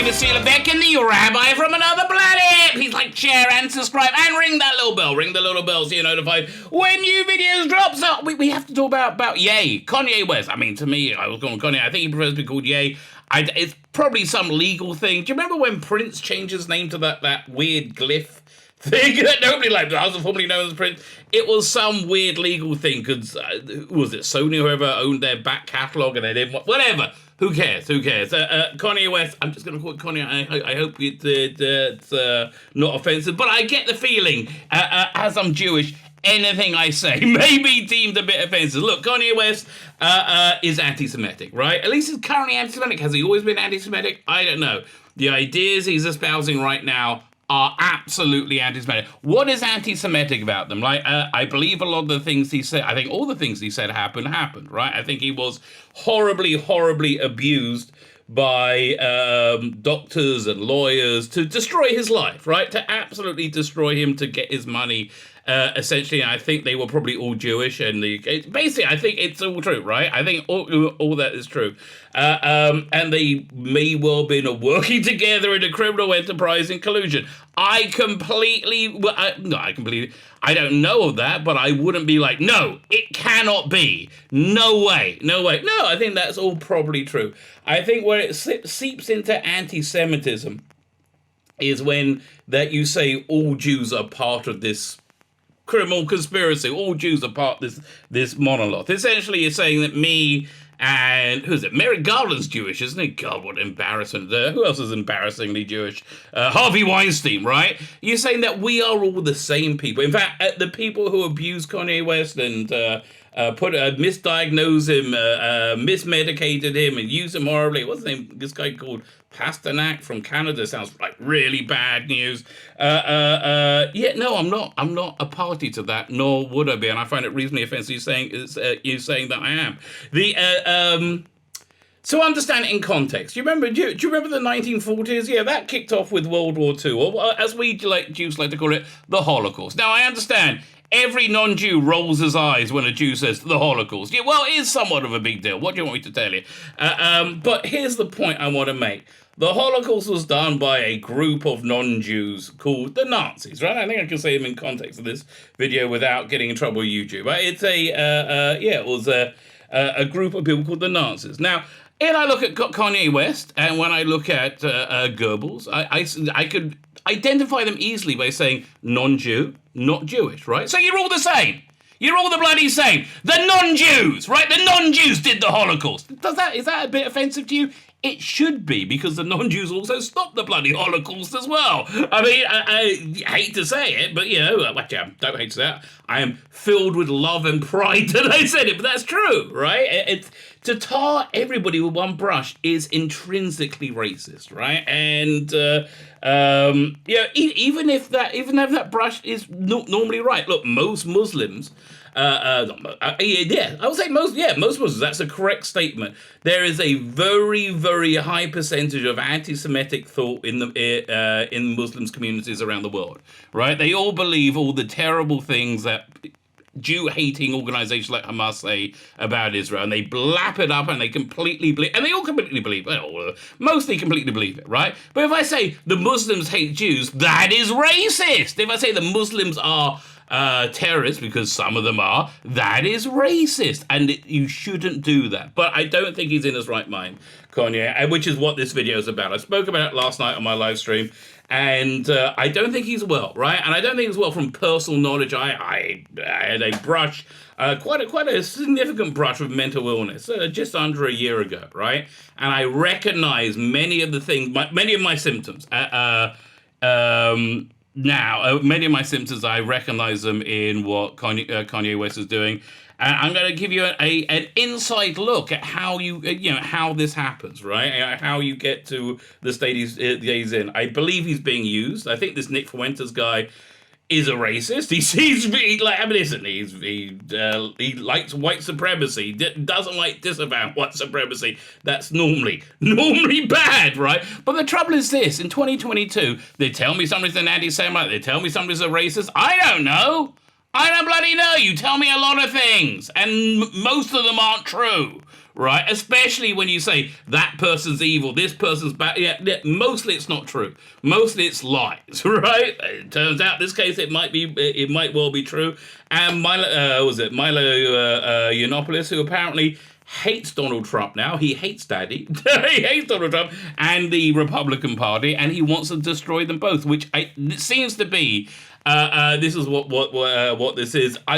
to Tzvi Lebetkin, the Rabbi from another planet. Please like, share, and subscribe, and ring that little bell. Ring the little bell so you're notified when new videos drop. So we have to talk about Ye, Kanye West. I mean, to me, I was calling Kanye. I think he prefers to be called Ye. It's probably some legal thing. Do you remember when Prince changed his name to that weird glyph thing that nobody liked? I was formerly known as Prince. It was some weird legal thing because, was it Sony, whoever owned their back catalogue, and they didn't want, whatever. Who cares? Kanye West, I'm just going to call it Kanye. I hope it's not offensive, but I get the feeling, as I'm Jewish, anything I say may be deemed a bit offensive. Look, Kanye West is anti-Semitic, right? At least he's currently anti-Semitic. Has he always been anti-Semitic? I don't know. The ideas he's espousing right now are absolutely anti-Semitic. What is anti-Semitic about them? Like, I believe a lot of the things he said, I think all the things he said happened, right? I think he was horribly abused by doctors and lawyers to destroy his life, right? To absolutely destroy him to get his money. Essentially, I think they were probably all Jewish, and basically, I think it's all true, right? I think all that is true, and they may well have been working together in a criminal enterprise in collusion. I don't know of that, but I wouldn't be like, no, it cannot be. No way. No, I think that's all probably true. I think where it seeps into anti-Semitism is when that you say all Jews are part of this criminal conspiracy. All Jews are part of this monolith. Essentially, you're saying that me and who's it? Merrick Garland's Jewish, isn't he? God, what embarrassment! Who else is embarrassingly Jewish? Harvey Weinstein, right? You're saying that we are all the same people. In fact, the people who abuse Kanye West and misdiagnose him, mismedicated him, and use him horribly. What's his name? This guy called Pasternak from Canada sounds like really bad news. I'm not a party to that, nor would I be, and I find it reasonably offensive you saying that I am. So understand it in context. Do you remember the 1940s? Yeah, that kicked off with World War II, or as we Jews like to call it, the Holocaust. Now I understand. Every non-Jew rolls his eyes when a Jew says the Holocaust. Yeah, well, it is somewhat of a big deal. What do you want me to tell you? But here's the point I want to make. The Holocaust was done by a group of non-Jews called the Nazis, right? I think I can say them in context of this video without getting in trouble with YouTube. Right? It's it was a group of people called the Nazis. Now, if I look at Kanye West, and when I look at Goebbels, I could identify them easily by saying non-Jew, not Jewish, right? So you're all the same. You're all the bloody same. The non-Jews, right? The non-Jews did the Holocaust. Is that a bit offensive to you? It should be, because the non-Jews also stopped the bloody Holocaust as well. I mean, I hate to say it, but, don't hate to say it. I am filled with love and pride that I said it, but that's true, right? To tar everybody with one brush is intrinsically racist, right? And, even if that brush is normally right. Look, most Muslims... I would say most Muslims, that's a correct statement. There is a very, very high percentage of anti-Semitic thought in Muslims communities around the world, right? They all believe all the terrible things that Jew-hating organizations like Hamas say about Israel, and they blap it up, and they completely believe, and they all completely believe, mostly completely believe it, right? But if I say the Muslims hate Jews, that is racist. If I say the Muslims are terrorists, because some of them are, that is racist, and you shouldn't do that. But I don't think he's in his right mind, Kanye, which is what this video is about. I spoke about it last night on my live stream, and I don't think he's well, right? And I don't think he's well from personal knowledge. I had a brush, quite a significant brush with mental illness just under a year ago, right? And I recognize many of the things, many of my symptoms. Now, many of my symptoms, I recognize them in what Kanye West is doing. And I'm going to give you an inside look at how how this happens, right? How you get to the state he's in. I believe he's being used. I think this Nick Fuentes guy is a racist. He seems to be he likes white supremacy, doesn't like disavow white supremacy. That's normally bad, right? But the trouble is this: in 2022, they tell me somebody's an anti-Semite, they tell me somebody's a racist. I don't know. I don't bloody know. You tell me a lot of things, and most of them aren't true, right? Especially when you say that person's evil, this person's bad. Yeah, mostly it's not true. Mostly it's lies, right? It turns out this case it might well be true. And Milo Yiannopoulos, who apparently hates Donald Trump now. He hates Daddy. He hates Donald Trump and the Republican Party, and he wants to destroy them both, which it seems to be. This is what this is. I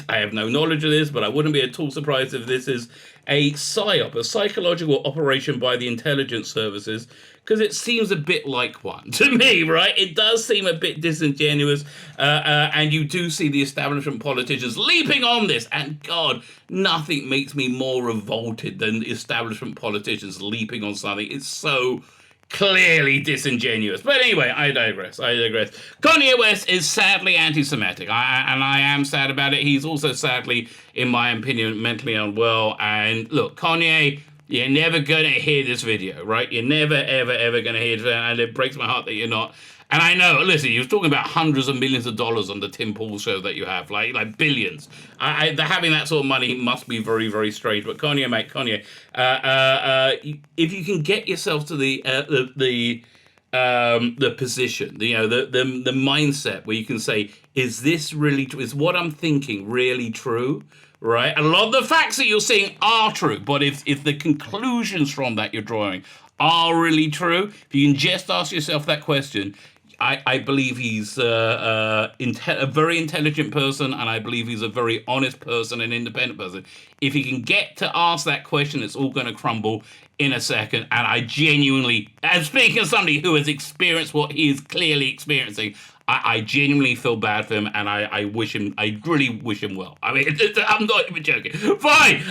have no knowledge of this, but I wouldn't be at all surprised if this is a psyop, a psychological operation by the intelligence services, because it seems a bit like one to me, right? It does seem a bit disingenuous, and you do see the establishment politicians leaping on this, and God, nothing makes me more revolted than establishment politicians leaping on something. It's so clearly disingenuous. But anyway, I digress. Kanye West is sadly anti-Semitic, and I am sad about it. He's also sadly, in my opinion, mentally unwell. And look, Kanye, you're never going to hear this video, right? You're never, ever, ever going to hear it, and it breaks my heart that you're not. And I know, listen, you're talking about hundreds of millions of dollars on the Tim Pool show that you have, like billions. Having that sort of money must be very, very strange. But Kanye, mate, Kanye, if you can get yourself to the position, the mindset where you can say, is this really true? Is what I'm thinking really true? Right? A lot of the facts that you're seeing are true, but if the conclusions from that you're drawing are really true, if you can just ask yourself that question, I believe he's a very intelligent person, and I believe he's a very honest person and independent person. If he can get to ask that question, it's all going to crumble in a second. And I genuinely, and speaking of somebody who has experienced what he is clearly experiencing, I genuinely feel bad for him, and I really wish him well. I mean, I'm not even joking. Fine.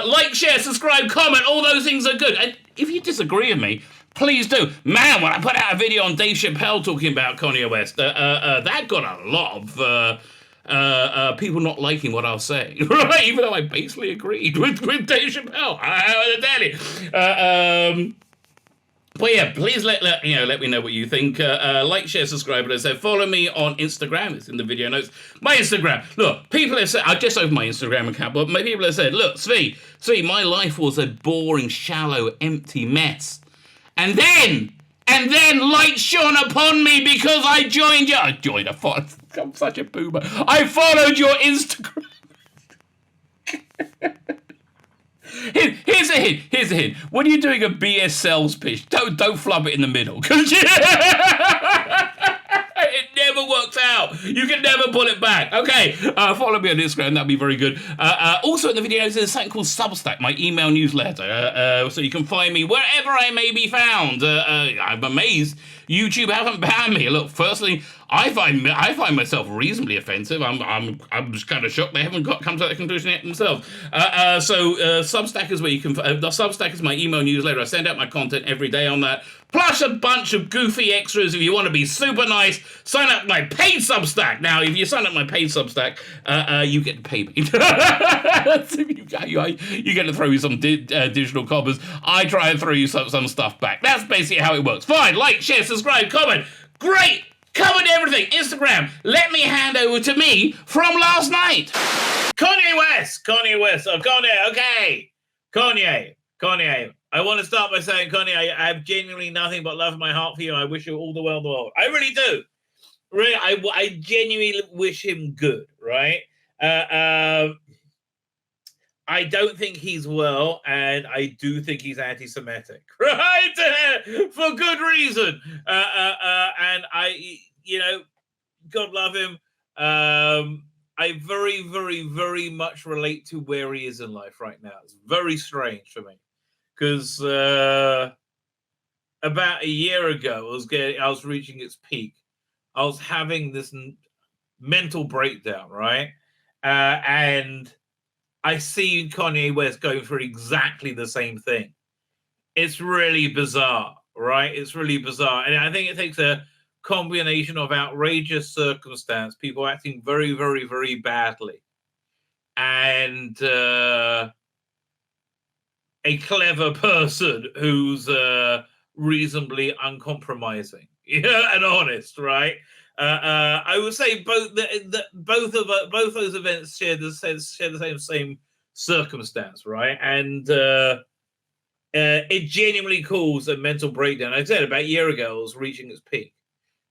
Like, share, subscribe, comment, all those things are good. And if you disagree with me, please do. Man, when I put out a video on Dave Chappelle talking about Kanye West, that got a lot of people not liking what I was saying, right? Even though I basically agreed with Dave Chappelle. I tell you. But yeah, please let me know what you think. Like, share, subscribe, as I said. Follow me on Instagram. It's in the video notes. My Instagram. Look, people have said, I just opened my Instagram account, but people have said, look, Tzvi, my life was a boring, shallow, empty mess. And then light shone upon me because I joined you. I'm such a boomer. I followed your Instagram. Here's a hint. When you're doing a BS sales pitch, don't flub it in the middle, because it never works out. You can never pull it back. Okay, follow me on Instagram. That'd be very good. Also in the video, there's something called Substack, my email newsletter. So you can find me wherever I may be found. I'm amazed YouTube haven't banned me. Look, firstly, I find myself reasonably offensive. I'm just kind of shocked they haven't come to that conclusion yet themselves. So Substack is where you can. The Substack is my email newsletter. I send out my content every day on that, plus a bunch of goofy extras. If you want to be super nice, sign up my paid Substack. Now, if you sign up my paid Substack, you get to pay me. You get to throw you some digital coppers. I try and throw you some stuff back. That's basically how it works. Fine, like, share, subscribe, comment. Great. Covered everything. Instagram. Let me hand over to me from last night. Kanye West. Oh, Kanye. Okay. Kanye. I want to start by saying, Kanye, I have genuinely nothing but love in my heart for you. I wish you all the well in the world. I really do. Really, I genuinely wish him good, right? I don't think he's well, and I do think he's anti-Semitic, right? For good reason. And God love him. I very, very, very much relate to where he is in life right now. It's very strange for me, because about a year ago, I was reaching its peak. I was having this mental breakdown, right? And I see Kanye West going through exactly the same thing. It's really bizarre, right? It's really bizarre. And I think it takes a combination of outrageous circumstance, people acting very, very, very badly, and a clever person who's reasonably uncompromising, and honest, right? I would say both those events share the same circumstance, right? And it genuinely caused a mental breakdown. I said about a year ago, it was reaching its peak.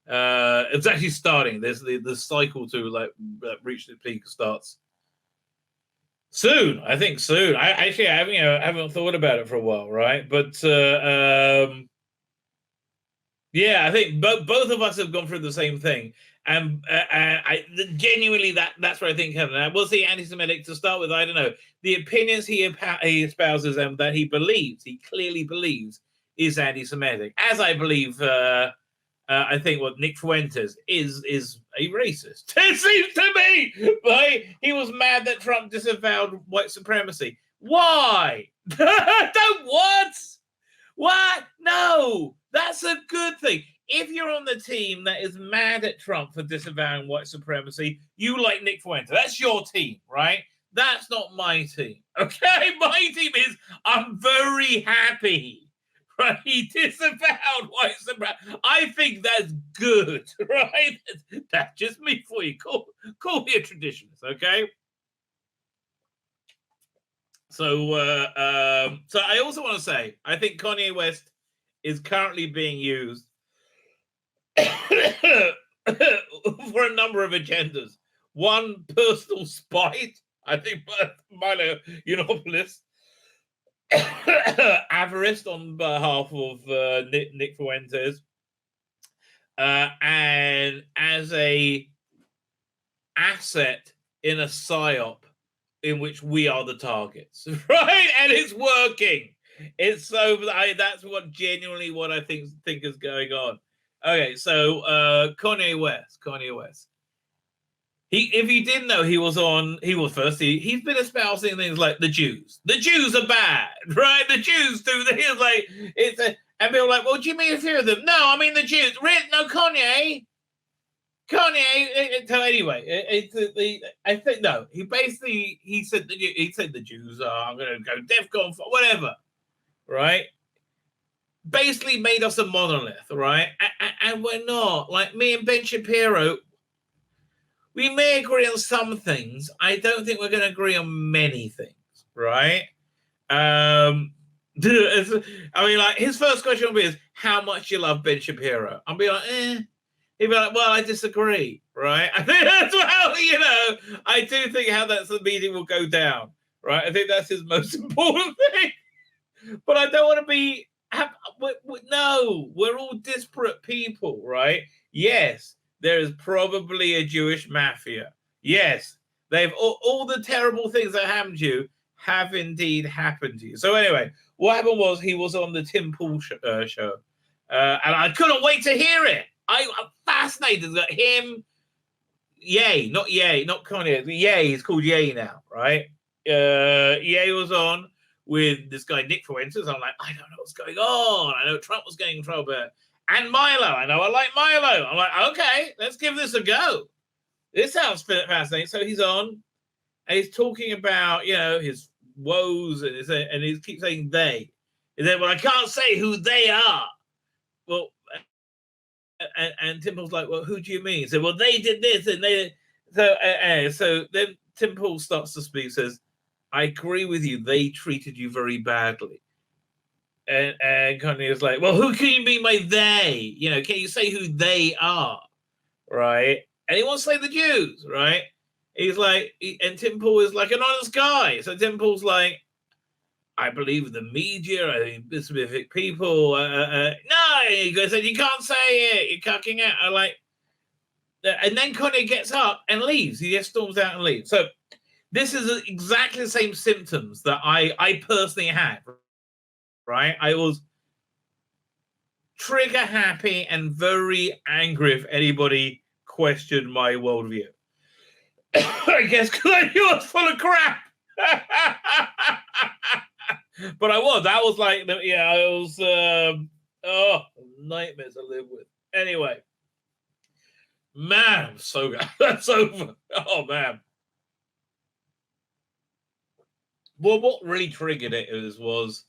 It's actually starting. There's the cycle to like reach the peak starts soon. I think soon. I haven't thought about it for a while, right? But yeah, I think both of us have gone through the same thing, and I genuinely that's what I think happened. We'll see anti-Semitic to start with. I don't know the opinions he espouses and that he clearly believes is anti-Semitic, as I believe. I think what Nick Fuentes is a racist. It seems to me, right? He was mad that Trump disavowed white supremacy. Why? Don't what? What? No, that's a good thing. If you're on the team that is mad at Trump for disavowing white supremacy, you like Nick Fuentes. That's your team, right? That's not my team. Okay, my team is I'm very happy. Right, he disavowed white supremacy. I think that's good, right? That's just me for you. Call me a traditionalist, okay? So, so I also want to say, I think Kanye West is currently being used for a number of agendas. One, personal spite. I think Milo Yiannopoulos. Avarice on behalf of Nick Fuentes, and as a asset in a psyop in which we are the targets, right? And it's working. It's so that's what genuinely what I think is going on. Okay, so Kanye West. If you didn't know, he's been espousing things like the Jews. The Jews are bad, right? The Jews do this, like and people are like, well, do you mean a few of them? No, I mean the Jews. No, Kanye. So anyway, I think no. He said the Jews are. I'm going to go DEFCON for whatever, right? Basically made us a monolith, right? And we're not. Like me and Ben Shapiro. We may agree on some things. I don't think we're going to agree on many things, right? I mean, like his first question will be is how much you love Ben Shapiro. I'll be like, He'd be like, well, I disagree, right? I think that's how, I do think how that's the meeting will go down, right? I think that's his most important thing. But I don't want to be, no, we're all disparate people, right? Yes. There is probably a Jewish mafia. Yes, they've all the terrible things that happened to you have indeed happened to you. So anyway, what happened was he was on the Tim Pool show, and I couldn't wait to hear it. I'm fascinated that him, not Kanye, Ye, he's called Ye now, right? Ye was on with this guy Nick Fuentes. I'm like, I don't know what's going on. I know Trump was getting in trouble. And Milo, I know I like Milo. I'm like, okay, let's give this a go. This sounds fascinating. So he's on, and he's talking about, his woes, and he keeps saying they. And then, well, I can't say who they are. Well, and Tim Pool's like, well, who do you mean? So, well, they did this, and they. So then Tim Pool starts to speak, says, I agree with you. They treated you very badly. And Kanye is like, well, who can you be by they? Can you say who they are? Right? And he wants to say the Jews, right? He's like, and Tim Pool is like an honest guy. So Tim Pool's like, I believe the media, I think specific people. No, he goes, you can't say it. You're cucking out. I like, and then Kanye gets up and leaves. He just storms out and leaves. So this is exactly the same symptoms that I personally had. Right, I was trigger happy and very angry if anybody questioned my worldview. I guess because I knew I was full of crap. But I was. That was like, I was. Nightmares to live with. Anyway, man, I'm so good. That's over. Oh man. Well, what really triggered it was.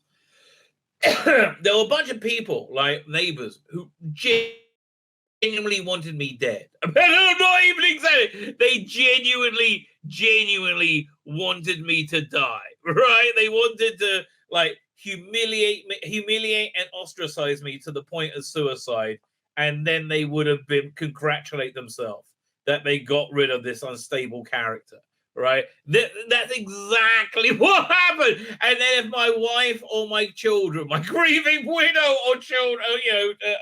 There were a bunch of people, like neighbors, who genuinely wanted me dead. I'm not even excited. They genuinely wanted me to die, right? They wanted to like humiliate and ostracize me to the point of suicide, and then they would have been congratulate themselves that they got rid of this unstable character, right? That's exactly what happened. And then if my wife or my children, my grieving widow or children,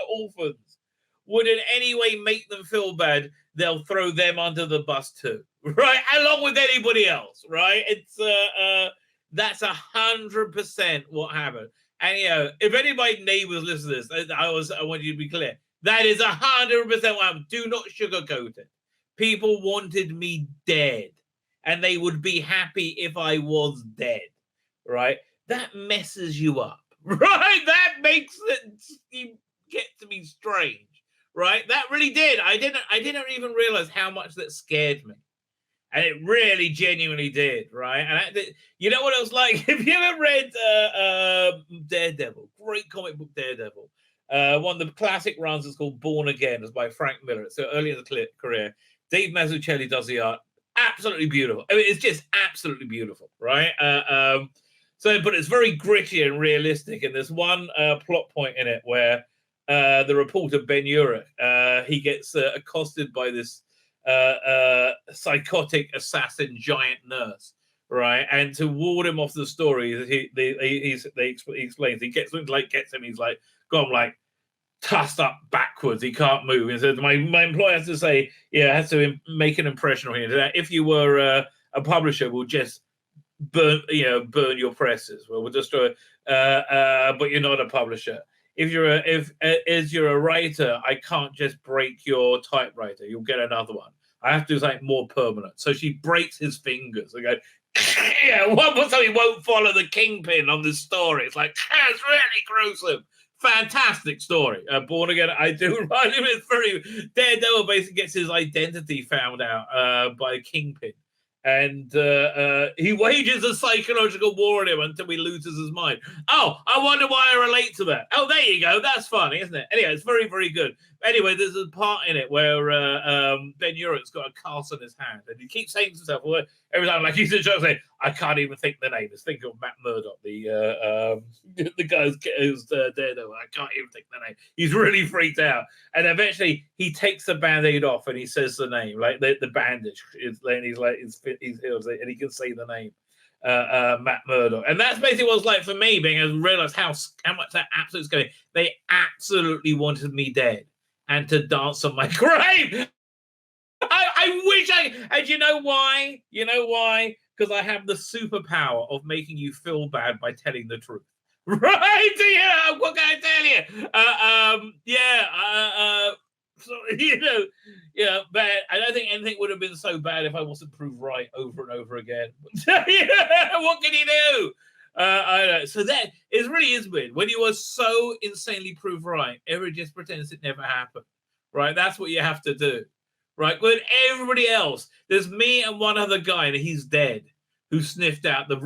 orphans, would in any way make them feel bad, they'll throw them under the bus too, right? Along with anybody else, right? It's that's 100% what happened. And if anybody neighbors listen to this, I want you to be clear. That is 100% what happened. Do not sugarcoat it. People wanted me dead, and they would be happy if I was dead, right? That messes you up, right? That makes you get to be strange, right? That really did. I didn't even realize how much that scared me. And it really genuinely did, right? And you know what it was like? If you ever read Daredevil, great comic book Daredevil, one of the classic runs is called Born Again. It's by Frank Miller. It's early in the career. Dave Mazzucchelli does the art. Absolutely beautiful. I mean, it's just absolutely beautiful, right? But it's very gritty and realistic. And there's one plot point in it where the reporter Ben Urich, he gets accosted by this psychotic assassin giant nurse, right? And to ward him off the story, he explains, he gets him, he's like, gone like tossed up backwards, he can't move. He says, my employer has to say, has to make an impression on him. If you were a publisher, we'll just burn your presses. We'll destroy, but you're not a publisher. If you're a writer, I can't just break your typewriter. You'll get another one. I have to do something more permanent. So she breaks his fingers. I go, so he won't follow the kingpin on this story. It's like, it's really gruesome. Fantastic story. Born Again, I do write him. It's very Daredevil basically gets his identity found out by a kingpin. And he wages a psychological war on him until he loses his mind. Oh, I wonder why I relate to that. Oh, there you go. That's funny, isn't it? Anyway, it's very, very good. Anyway, there's a part in it where Ben Urich's got a cast on his hand, and he keeps saying to himself, well, every time, like he's in show, saying, I can't even think the name. Just think of Matt Murdock, the guy who's Daredevil. I can't even think the name. He's really freaked out. And eventually, he takes the Band-Aid off, and he says the name, like the bandage. And he's like, he's healed, and he can say the name. Matt Murdock. And that's basically what it's like for me, being able to realize how much that absolutely scary. They absolutely wanted me dead and to dance on my grave. I wish and you know why? You know why? Because I have the superpower of making you feel bad by telling the truth. Right? Yeah, what can I tell you? So, but I don't think anything would have been so bad if I wasn't proved right over and over again. What can you do? I don't know. So that it really is weird. When you are so insanely proved right, everybody just pretends it never happened. Right? That's what you have to do. Right? With everybody else, there's me and one other guy, and he's dead, who sniffed out the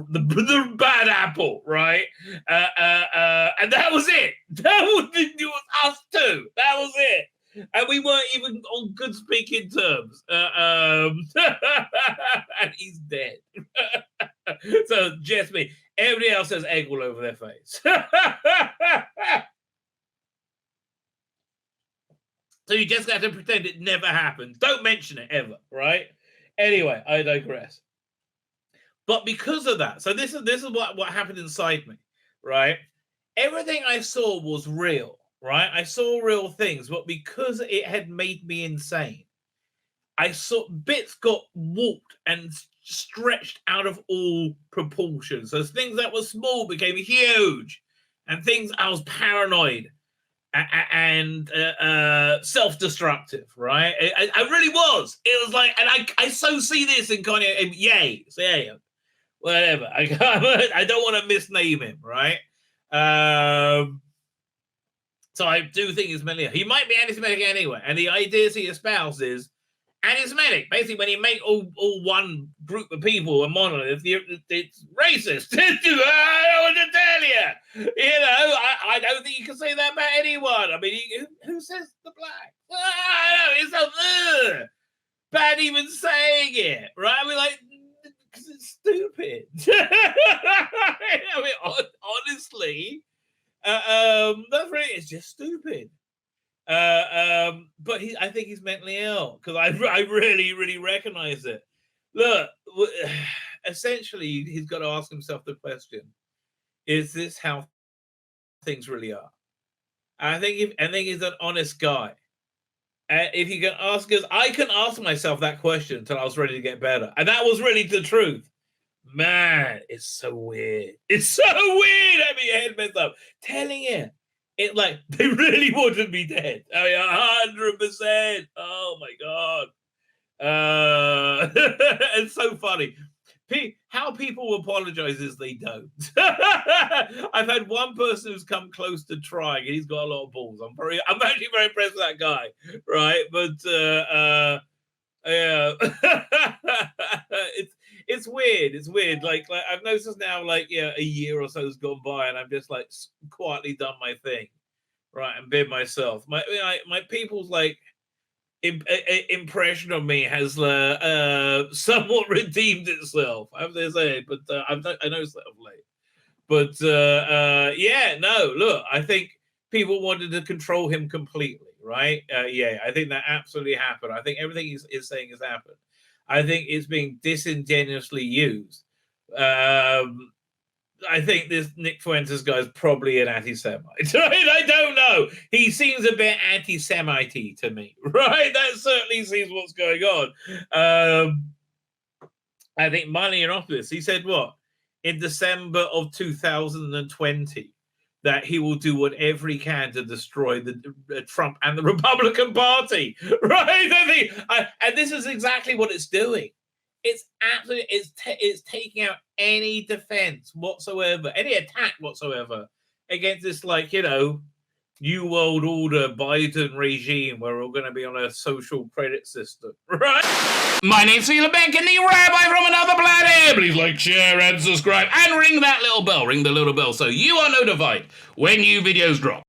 bad apple, right? And that was it. It was us two. That was it. And we weren't even on good speaking terms. And he's dead. So just me. Everybody else has egg all over their face. So you just have to pretend it never happened. Don't mention it ever, right? Anyway, I digress. But because of that, so this is what happened inside me, right? Everything I saw was real, right? I saw real things, but because it had made me insane, I saw bits got warped and stretched out of all proportions. So things that were small became huge, and things I was paranoid and self-destructive, right? I really was. It was like, and I so see this in Kanye. Yay, whatever. I don't want to misname him, right? So I do think he's Semitic. He might be anti-Semitic anyway, and the ideas he espouses anti-Semitic. Basically, when you make all one group of people a monolith, it's racist. I don't want to tell you. I don't think you can say that about anyone. I mean, who says the black? It's so bad even saying it, right? I mean, like, because it's stupid. I mean, honestly, that's really, it's just stupid. But I think he's mentally ill because I really recognize it. Look, essentially, he's got to ask himself the question: is this how things really are? I think he's an honest guy. If you can ask us, I can ask myself that question until I was ready to get better, and that was really the truth. Man, it's so weird. It's so weird having your head messed up. Telling you, it like they really wouldn't be dead. I mean, 100%. Oh my god. It's so funny. How people apologize is they don't. I've had one person who's come close to trying, and he's got a lot of balls. I'm actually very impressed with that guy, right? But yeah, it's weird. It's weird. Like I've noticed now, like a year or so has gone by, and I've just like quietly done my thing, right, and been myself. My people's like impression of me has somewhat redeemed itself, I have to say, but I noticed that of late. But yeah, no, look, I think people wanted to control him completely, right? Yeah, I think that absolutely happened. I think everything he's saying has happened. I think it's being disingenuously used. I think this Nick Fuentes guy is probably an anti-Semite. Right? I don't know. He seems a bit anti-Semite-y to me, right? That certainly seems what's going on. I think money in office. He said what? In December of 2020, that he will do whatever he can to destroy the Trump and the Republican Party, right? And this is exactly what it's doing. It's absolutely, it's taking out any defense whatsoever, any attack whatsoever against this, like, New World Order Biden regime where we're going to be on a social credit system, right? My name's Tzvi Lebetkin, the Rabbi from another planet. Please like, share, and subscribe, and ring that little bell, ring the little bell, so you are notified when new videos drop.